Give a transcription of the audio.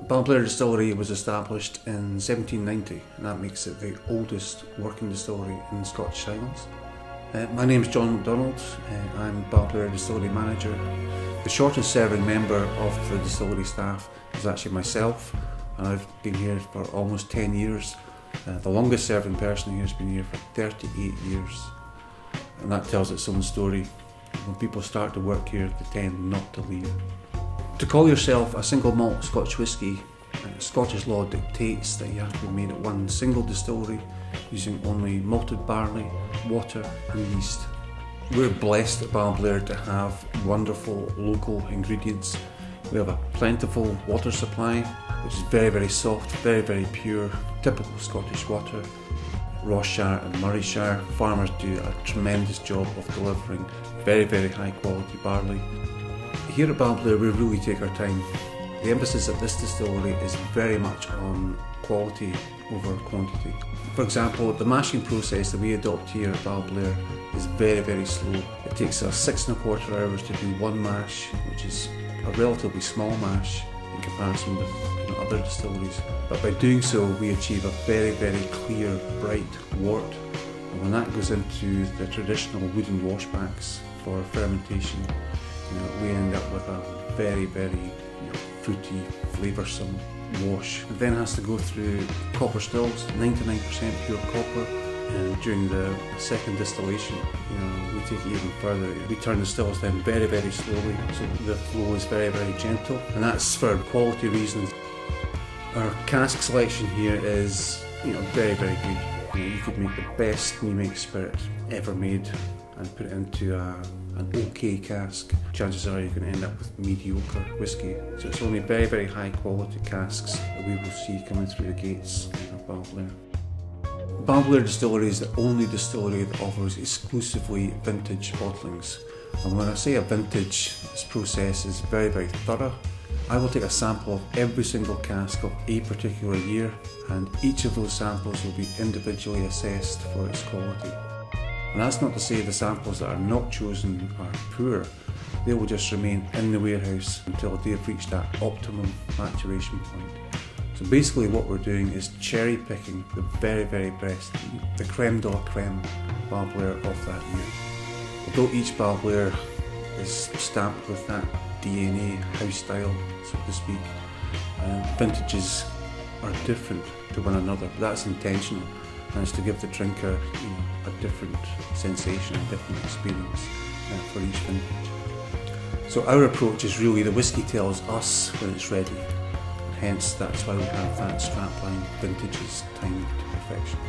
Balblair Distillery was established in 1790, and that makes it the oldest working distillery in the Scottish Highlands. My name is John MacDonald. I'm Balblair Distillery Manager. The shortest serving member of the distillery staff is actually myself, and I've been here for almost 10 years. The longest serving person here has been here for 38 years, and that tells its own story. When people start to work here, they tend not to leave. To call yourself a single malt Scotch whisky, Scottish law dictates that you have to be made at one single distillery using only malted barley, water and yeast. We're blessed at Balblair to have wonderful local ingredients. We have a plentiful water supply, which is very soft, very pure, typical Scottish water. Ross-shire and Murray-shire farmers do a tremendous job of delivering very high quality barley. Here at Balblair we really take our time. The emphasis at this distillery is very much on quality over quantity. For example, the mashing process that we adopt here at Balblair is very slow. It takes us 6 1/4 hours to do one mash, which is a relatively small mash in comparison with other distilleries. But by doing so we achieve a very clear, bright wort. And when that goes into the traditional wooden washbacks for fermentation, we end up with a very fruity, flavoursome wash. It then has to go through copper stills, 99% pure copper. And during the second distillation, we take it even further. We turn the stills down very slowly, so the flow is very gentle, and that's for quality reasons. Our cask selection here is, very good. You could make the best new-make spirit ever made and put it into an okay cask. Chances are you're going to end up with mediocre whisky. So it's only very high quality casks that we will see coming through the gates of Balblair. Balblair Distillery is the only distillery that offers exclusively vintage bottlings. And when I say a vintage, this process is very thorough. I will take a sample of every single cask of a particular year, and each of those samples will be individually assessed for its quality. And that's not to say the samples that are not chosen are poor. They will just remain in the warehouse until they've reached that optimum maturation point. So basically what we're doing is cherry picking the very best, the creme de la creme Balblair of that year. Although each Balblair is stamped with that DNA house style, so to speak, vintages are different to one another. That's intentional, and it's to give the drinker a different sensation, a different experience for each vintage. So our approach is really the whisky tells us when it's ready. Hence, that's why we have that strapline, vintages timed to perfection.